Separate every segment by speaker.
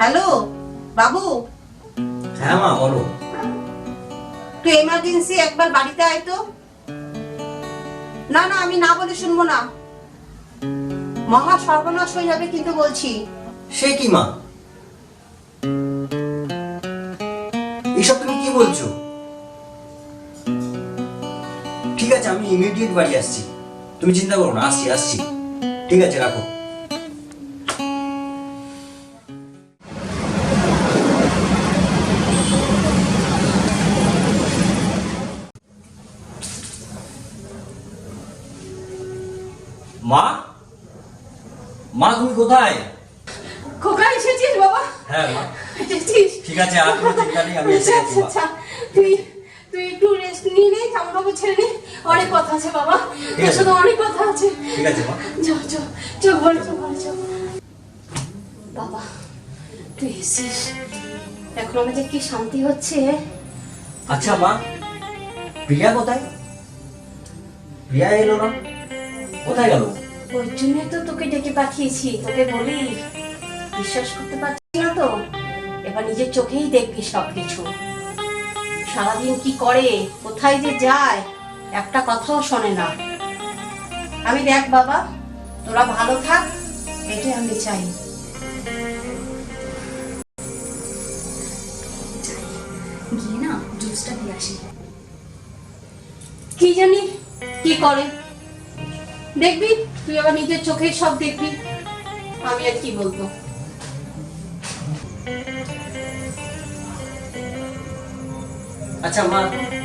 Speaker 1: Hello বাবু।
Speaker 2: হ্যাঁ মা বলো।
Speaker 1: তুই এমার্জেন্সি একবার বাড়িতে আয় তো। না না, আমি না বলে শুনবো না। মহা সর্বনাশ হয়ে যাবে কিন্তু বলছি।
Speaker 2: সে কি মা, এইসব তুমি কি বলছো? ঠিক আছে, আমি ইমিডিয়েট বাড়ি আসছি, তুমি চিন্তা করো না, আসছি আসছি। ঠিক আছে, রাখো। মা, মা তুমি কোথায়?
Speaker 1: খোকা এসেছিস বাবা?
Speaker 2: হ্যাঁ মা,
Speaker 1: এসেছিস?
Speaker 2: ঠিক আছে, আর কোনো চিন্তা নেই, আমি এসে গেছি মা।
Speaker 1: আচ্ছা, তুই তুই একটু রেস্ট নিয়ে নে, জামা কাপড় ছেড়ে নে। অনেক কথা আছে বাবা,
Speaker 2: ঠিক
Speaker 1: তোর
Speaker 2: আছে।
Speaker 1: সাথে অনেক কথা আছে।
Speaker 2: ঠিক আছে মা।
Speaker 1: চল চল চল, ঘরে চল, ঘরে চল। বাবা তুই এসেছিস, এখন আমাদের কি শান্তি হচ্ছে।
Speaker 2: আচ্ছা মা, প্রিয়া কোথায়? প্রিয়া এলো না, কোথায় গেল?
Speaker 1: ওই জন্যই তো তোকে ডেকে পাঠিয়েছি, তোকে বলি বিশ্বাস করতে পারছি না তো, এবার নিজের চোখেই দেখবি সবকিছু। সারাদিন কি করে, কোথায় যে যায়, একটা কথাও শোনে না। আমি দেখ বাবা, তোরা ভালো থাক, এটাই আমি চাই।
Speaker 3: গিয়ে না জুসটা দিয়ে আসি।
Speaker 1: কি জানি কি করে, দেখবি তুই আবার নিজের চোখে সব দেখবি। আমি আর কি বলবো।
Speaker 2: আচ্ছা মা,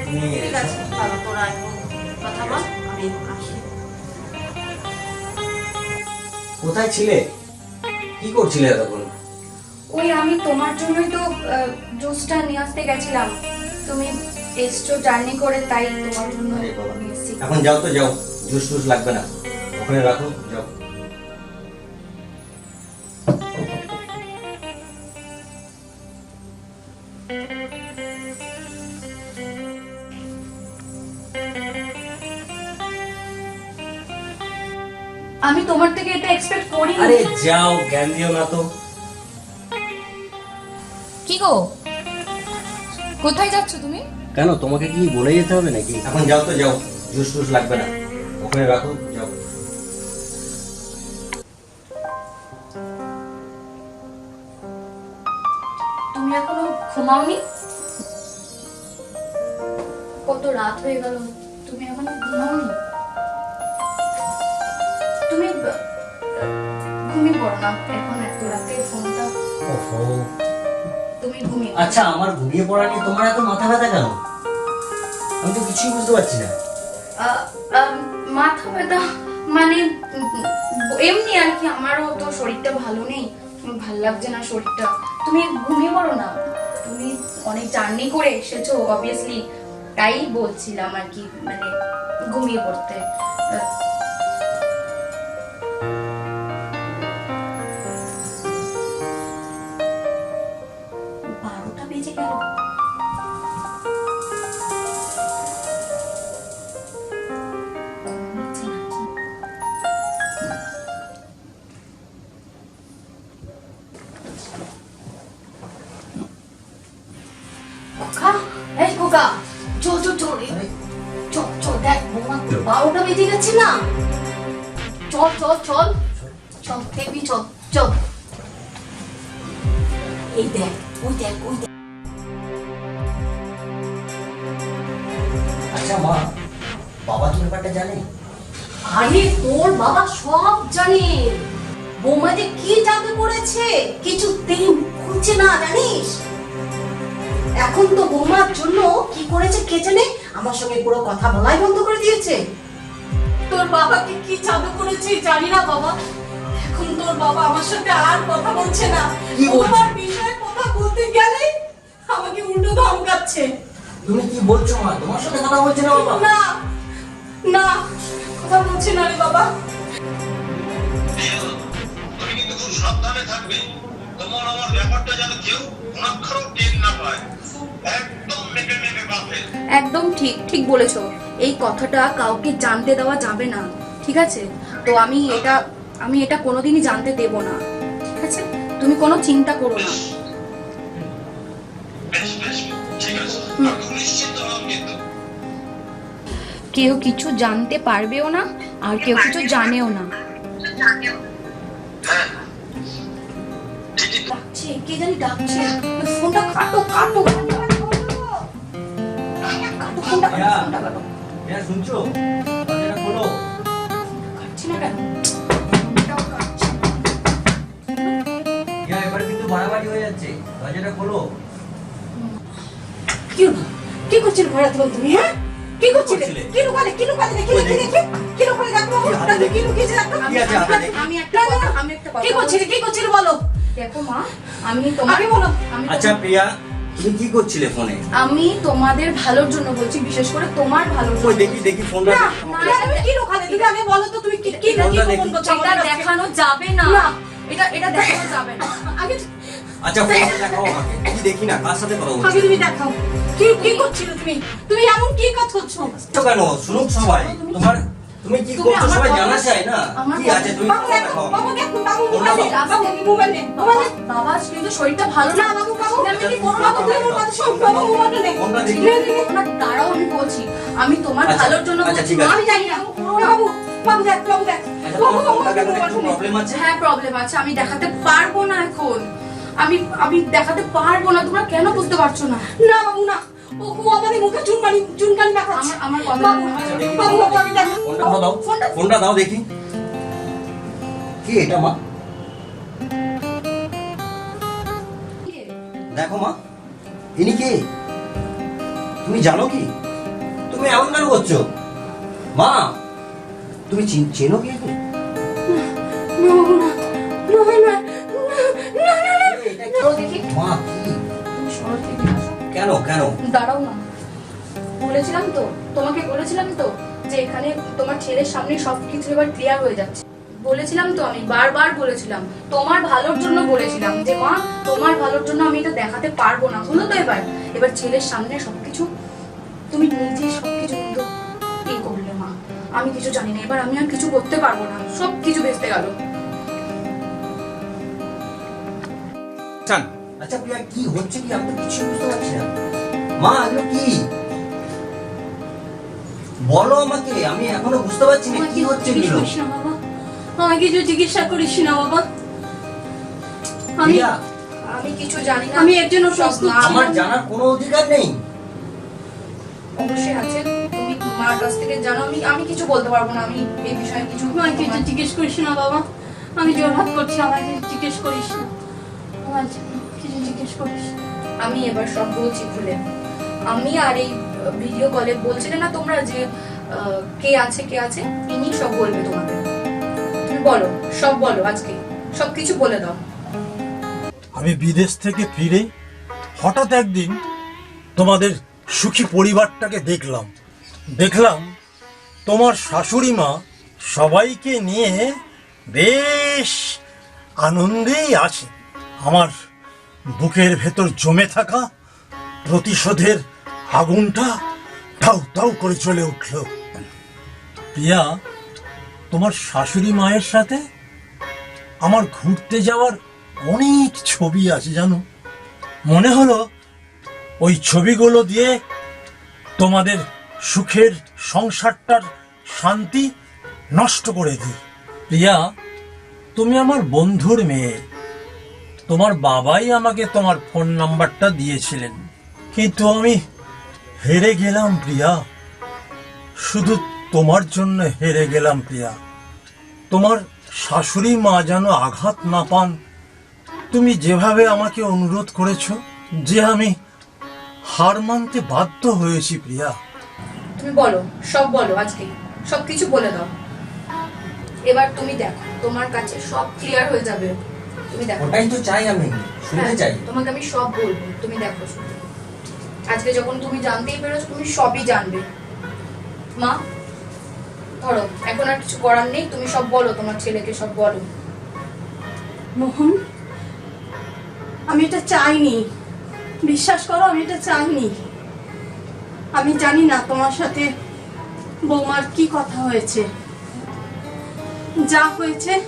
Speaker 2: তুমি
Speaker 1: ঠিক আছে ভালো, তোরা এখন কথা বল, আমি আসি।
Speaker 2: কোথায় ছিলে, কি করছিলে এতক্ষণ?
Speaker 3: ওই আমি তোমার জন্যই তো জুসটা নিয়ে আসতে গেছিলাম, তুমি এসছো জার্নি করে, তাই তোমার জন্য
Speaker 2: আরে বাবা,
Speaker 3: নিয়ে এসেছি।
Speaker 2: এখন যাও তো যাও, জুস টুস লাগবে না, ওখানে রাখো, যাও।
Speaker 3: আমি তোমার থেকে এটা এক্সপেক্ট করি।
Speaker 2: আরে যাও, জ্ঞান দিও না তো।
Speaker 4: কি গো, কোথায় যাচ্ছ তুমি?
Speaker 2: কেন, তোমাকে কি বলে যেতে হবে নাকি? এখন যাও তো যাও, জুস টুস লাগবে না, ওখানে রাখো, যাও।
Speaker 3: তুমি এখনো ঘুমাওনি? কত রাত হয়ে গেল, তুমি এখনো ঘুমাওনি? তুমি ঘুমিয়ে পড়ো না, এখন এত রাতে ফোনটা,
Speaker 2: ওহো,
Speaker 3: তুমি ঘুমিয়ে
Speaker 2: আচ্ছা আমার ঘুমিয়ে পড়া নিয়ে তোমার এত মাথা ব্যথা কেন? আমি তো কিছুই বুঝতে পারছি না।
Speaker 3: মাথা ব্যথা মানে এমনি আর কি, আমারও তো শরীরটা ভালো নেই, ভাল লাগছে না শরীরটা। তুমি ঘুমিয়ে পড়ো না, তুমি অনেক জার্নি করে এসেছো অবভিয়াসলি, তাই বলছিলাম আর কি, মানে ঘুমিয়ে পড়তে। বারোটা বেজে গেল। ঘুমাচ্ছে নাকি? খোকা, এই খোকা, চল চল চল, চল চল, দেখ বৌমা 12টা বেজে গেছে না, চল চল চল চল, দেখবি, চল চল। এই দেখ, ওই দেখ, ওই দেখ।
Speaker 2: আচ্ছা মা, বাবা কি ব্যাপারটা জানে?
Speaker 1: আরে তোর বাবা সব জানে, বৌমা যে কি জাদু করেছে কিছুতেই খুঁজছে না, জানিস? এখন তো বৌমার জন্য কি করেছে কে জানে, আমার সঙ্গে পুরো কথা বলাই বন্ধ করে দিয়েছে। তোর বাবাকে কি জাদু করেছে জানি না বাবা, এখন তোর বাবা আমার সাথে আর কথা বলছে না।
Speaker 2: কি বলছে?
Speaker 1: তোমার বিষয়ে কথা বলতে গেলে আমাকে উল্টো ধমকাচ্ছে।
Speaker 2: তুমি কি বলছো মা, তোমার সাথে কথা বলছে না বাবা?
Speaker 1: না না, কথা বলছে না রে বাবা।
Speaker 5: তুমি কিন্তু খুব সাবধানে থাকবে, তোমার আমার ব্যাপারটা যেন কেউ অনাক্ষরও টের না পায়। একদম মেপে মেপে বাঁধে।
Speaker 3: একদম ঠিক ঠিক বলেছো, এই কথাটা কাউকে জানতে দেওয়া যাবে না, ঠিক আছে? তো আমি এটা কোনোদিনই জানতে দেব না, ঠিক আছে? তুমি কোনো চিন্তা করো না।
Speaker 5: বেশ বেশ ঠিক আছে, আপনি নিশ্চিন্ত হন কিন্তু।
Speaker 3: কেউ কিছু জানতে পারবেও না আর কেউ কিছু জানেও না।
Speaker 5: হ্যাঁ ঠিকই।
Speaker 1: ডাকছে, কে জানি ডাকছে। ফোনটা কাটো কাটো কাটো ফোনটা কাটো, ফোনটা কাটো।
Speaker 2: প্রিয়া শুনছো? দরজাটা খোলো।
Speaker 1: কাটছে না কেন?
Speaker 2: প্রিয়া এবার কিন্তু বাড়াবাড়ি হয়ে যাচ্ছে, দরজাটা খোলো।
Speaker 1: কি হলো? কি করছিলে ঘরে তুমি, হ্যাঁ? কি করছিলে? কি লুকালে দেখি দেখি। কি লুকালে দেখো বাবু, কি লুকিয়েছে দেখো।
Speaker 2: কি আছে হাতে দেখি?
Speaker 3: আমি একটা কথা
Speaker 1: কি করছিলে বলো।
Speaker 3: দেখো মা, আমি তোমাকে
Speaker 1: আগে বলো।
Speaker 2: আচ্ছা প্রিয়া, তুমি কি করছিলে ফোনে?
Speaker 3: আমি তোমাদের ভালোর জন্য বলছি, বিশেষ করে তোমার ভালোর
Speaker 2: ওই
Speaker 3: জন্য।
Speaker 2: দেখি দেখি ফোনটা
Speaker 1: না,
Speaker 2: দেখি।
Speaker 1: তুমি কি লুকালে? তুমি আগে বলো তো তুমি কি কি
Speaker 2: ফোনটা দেখি।
Speaker 1: গোপন করছো
Speaker 3: এটা
Speaker 1: আমাদের কাছে?
Speaker 3: দেখানো যাবে না।
Speaker 1: না।
Speaker 3: এটা দেখানো যাবে না।
Speaker 1: আগে
Speaker 2: আচ্ছা ফোনটা দেখাও আমাকে, কি দেখি না, কার সাথে কথা
Speaker 1: আগে
Speaker 2: বলছো?
Speaker 1: তুমি দেখাও। কি করছিলে তুমি? তুমি এমন কি কাজ করছো?
Speaker 2: তো কেন শুনুক সবাই, তুমি কি
Speaker 3: তুমি
Speaker 2: করছো
Speaker 3: আমার
Speaker 2: সবাই
Speaker 3: কথা-
Speaker 2: জানা চাই না?
Speaker 3: আমার
Speaker 2: কি
Speaker 3: কথা-
Speaker 2: আছে তুমি
Speaker 1: বাবু
Speaker 2: ফোনটা
Speaker 1: দেখো,
Speaker 2: দেখাও
Speaker 1: বাবু
Speaker 2: আমাকে।
Speaker 1: দেখো, বাবু
Speaker 2: ফোনটা
Speaker 1: মোবাইল
Speaker 2: দাও।
Speaker 1: বাবু মোবাইল নে, মোবাইল নে।
Speaker 3: বাবা কিন্তু শরীরটা ভালো না।
Speaker 1: বাবু
Speaker 3: আমি কি করবো?
Speaker 1: বাবু তুমি আমার কথা শোন, বাবু মোবাইলটা নে।
Speaker 2: ফোনটা দেখি।
Speaker 3: না, দাঁড়াও, আমি বলছি, আমি তোমার
Speaker 2: আচ্ছা,
Speaker 3: ভালোর জন্য
Speaker 2: আচ্ছা,
Speaker 3: বলছি।
Speaker 2: ঠিক আছে।
Speaker 1: আমি জানি না। বাবু বাবু দেখ, বাবু দেখ।
Speaker 2: আচ্ছা
Speaker 1: বাবু
Speaker 2: তোমার ফোনটা
Speaker 1: বাবু
Speaker 2: দেখাতে একটু
Speaker 1: মোবাইলটা নে।
Speaker 2: প্রবলেম আছে?
Speaker 3: হ্যাঁ, প্রবলেম আছে, আমি দেখাতে পারবো না এখন। আমি দেখাতে পারবো না, তোমরা কেন বুঝতে পারছো না?
Speaker 1: না বাবু না, ও আমাদের মুখে চুনকানি মাখাচ্ছে।
Speaker 3: আমার কথা
Speaker 1: বাবু
Speaker 2: আচ্ছা, দেখি।
Speaker 1: বাবু বাবু আমি দেখ।
Speaker 2: ফোনটা দাও, ফোনটা দাও দেখি। কি এটা মা? দেখো মা, ইনি কে? তুমি জানো কি? তুমি এমন কেন করছো মা? তুমি চেনো কি একে?
Speaker 1: না বাবু না, না না না না।
Speaker 2: এটা কি?
Speaker 3: সরো দেখি,
Speaker 2: মা কি?
Speaker 3: তুমি সরো থেকে আসো।
Speaker 2: কেন কেন?
Speaker 3: দাঁড়াও না, বলেছিলাম তো, তোমাকে বলেছিলাম তো যে এখানে তোমার ছেলের সামনে সবকিছু এবার ক্লিয়ার হয়ে যাচ্ছে। বলেছিলাম তো, আমি বারবার বলেছিলাম, তোমার ভালোর জন্য বলেছিলাম যে মা, তোমার ভালোর জন্য আমি এটা দেখাতে পারবো না। হলো তো এবার ছেলের সামনে সবকিছু, তুমি নিজে সবকিছু কিন্তু করলে মা। আমি কিছু জানি না, এবার আমি আর কিছু করতে পারবো না, সব কিছু ভেস্তে গেল।
Speaker 2: আচ্ছা প্রিয়া, কি হচ্ছে কি? আমি তো কিছু বুঝতে পারছি না মা, এগুলো কি? বলো আমাকে, আমি এখনো বুঝতে পারছি না কি হচ্ছে
Speaker 1: জিজ্ঞেস
Speaker 2: এগুলো।
Speaker 1: করিস না বাবা, আমাকে কিছু জিজ্ঞাসা করিস না বাবা। আমি
Speaker 2: প্রিয়া,
Speaker 3: আমি কিছু জানি না।
Speaker 1: আমি এর জন্য
Speaker 3: সব
Speaker 1: প্রস্তুত
Speaker 3: মা-
Speaker 2: আমার জানার কোনো অধিকার নেই।
Speaker 3: অবশ্যই আছে, তুমি মার কাছ থেকে জানো। আমি কিছু বলতে পারবো না, আমি এই বিষয়ে কিছু
Speaker 1: আমাকে কিছু জিজ্ঞেস করিস না বাবা, আমি জোরহাত করছি, আমাকে জিজ্ঞেস করিস না, আমার কিছু জিজ্ঞেস করিস না।
Speaker 3: আমি এবার সব বলছি খুলে। আমি আর এই ভিডিও কলে বলছিলে না তোমরা যে কে আছে, ইনি সব বলবে তোমাকে। তুমি বলো, সব বলো, আজকে সব কিছু বলে দাও।
Speaker 6: আমি বিদেশ থেকে ফিরে হঠাৎ একদিন তোমাদের সুখী পরিবারটাকে দেখলাম তোমার শাশুড়ি মা সবাইকে নিয়ে বেশ আনন্দেই আছে। আমার বুকের ভেতর জমে থাকা প্রতিশোধের আগুনটা ধাউ ধাউ করে চলে উঠল। প্রিয়া, তোমার শাশুড়ি মায়ের সাথে আমার ঘুরতে যাওয়ার অনেক ছবি আছে জানো। মনে হলো ওই ছবিগুলো দিয়ে তোমাদের সুখের সংসারটার শান্তি নষ্ট করে দিই। প্রিয়া, তুমি আমার বন্ধুর মেয়ে, তোমার বাবাই আমাকে তোমার ফোন নাম্বারটা দিয়েছিলেন, কিন্তু আমি হেরে গেলাম প্রিয়া, শুধু তোমার জন্য হেরে গেলাম প্রিয়া। তোমার শাশুড়ি মা যেন আঘাত না পান, তুমি যেভাবে আমাকে অনুরোধ করেছো, যে আমি হার মানতে বাধ্য হয়েছি প্রিয়া।
Speaker 3: তুমি বলো, সব বলো, আজকে সব কিছু বলে দাও। এবার তুমি দেখো, তোমার কাছে সব ক্লিয়ার হয়ে যাবে। তুমি দেখো,
Speaker 2: ওটাই তো চাই, আমি শুনতে
Speaker 3: হ্যাঁ,
Speaker 2: চাই।
Speaker 3: তোমাকে আমি সব বলবো, তুমি দেখো শুধু। আজকে যখন তুমি জানতেই পেরেছো, তুমি সবই জানবে। মা ধরো, এখন আর কিছু করার নেই, তুমি সব বলো, তোমার ছেলেকে সব বলো।
Speaker 1: মোহন, আমি এটা চাইনি, বিশ্বাস করো, আমি এটা চাইনি। আমি জানি না তোমার সাথে বৌমার কি কথা হয়েছে, যা হয়েছে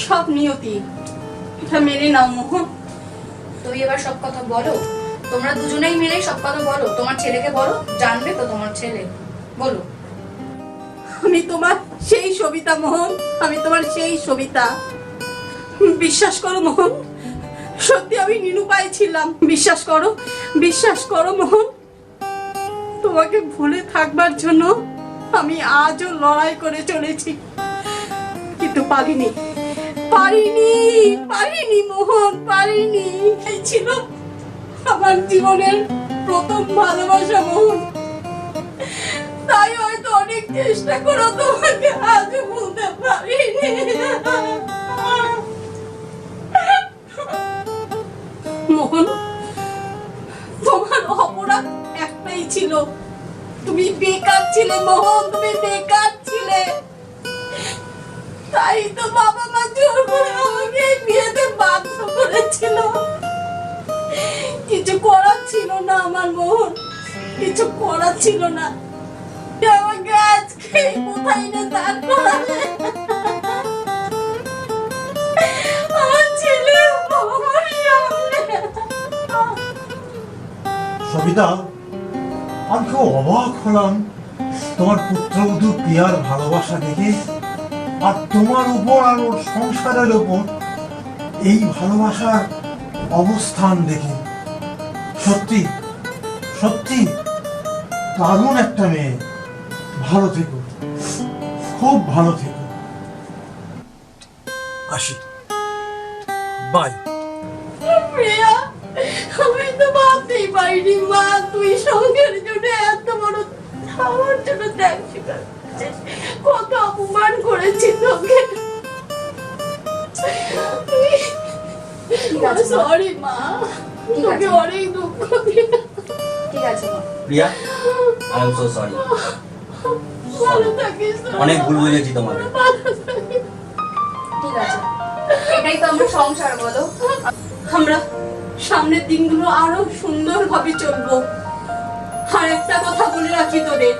Speaker 1: সব নিয়তি। এটা মেনে নাও মোহন।
Speaker 3: তুমি এবার সব কথা বলো, তোমরা দুজনেই মিলে সব কথা বলো, তোমার ছেলেকে বলো, জানবে তো তোমার ছেলে, বলো।
Speaker 1: আমি তোমার সেই সবিতা মোহন, আমি তোমার সেই সবিতা। বিশ্বাস করো মোহন, সত্যি আমি নিরুপায় ছিলাম। বিশ্বাস করো, বিশ্বাস করো মোহন। তোমাকে ভুলে থাকবার জন্য আমি আজও লড়াই করে চলেছি, কিন্তু পারিনি, পারিনি, পারিনি মোহন, পারিনি। এই ছিল আমার জীবনের প্রথম ভালোবাসা মোহন, তাই হয়তো অনেক চেষ্টা করে তোমাকে আজও ভুলতে পারিনি। মোহন, তোমার অপরাধ একটাই ছিল, তুমি বেকার ছিলে মোহন, তুমি বেকার ছিলে। তাই তো বাবা মা জোর করে আমাকে এই বিয়েতে বাধ্য করেছিল। কিছু করার ছিল না আমার মোহন, কিছু করার ছিল না। আমাকে আজকে কোথায় না দাঁড় করালে আমার ছেলে আমার সামনে।
Speaker 6: সবিতা, আমি খুব অবাক হলাম তোমার পুত্রবধূ প্রিয়ার ভালোবাসা দেখে, আর তোমার উপর আর ওর সংসারের উপর এই ভালোবাসার অবস্থান দেখে। সত্যি সত্যি দারুণ একটা মেয়ে। ভালো থেকো, খুব ভালো থেকো। আসি, বাই।
Speaker 1: প্রিয়া, আমি তো ভাবতেই পারিনি মা তুই সঙ্গের জন্য এত বড় আমার জন্য ত্যাগ স্বীকার করেছিস। কত অপমান করেছি তোকে। সরি মা, তোকে অনেক দুঃখ দিলাম।
Speaker 3: ঠিক আছে মা।
Speaker 2: প্রিয়া, আই এম সো সরি।
Speaker 1: ভালো থাকিস তোরা।
Speaker 2: অনেক ভুল বুঝেছি তোমাকে।
Speaker 1: ভালো থাকিস।
Speaker 3: ঠিক আছে, এটাই তো আমার সংসার, বলো।
Speaker 1: আমরা সামনের দিনগুলো আরো সুন্দরভাবে চলবো। আর একটা কথা বলে রাখি তোদের,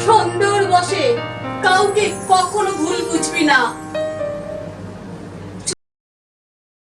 Speaker 1: সুন্দর বসে কাউকে কখনো ভুল বুঝবি না।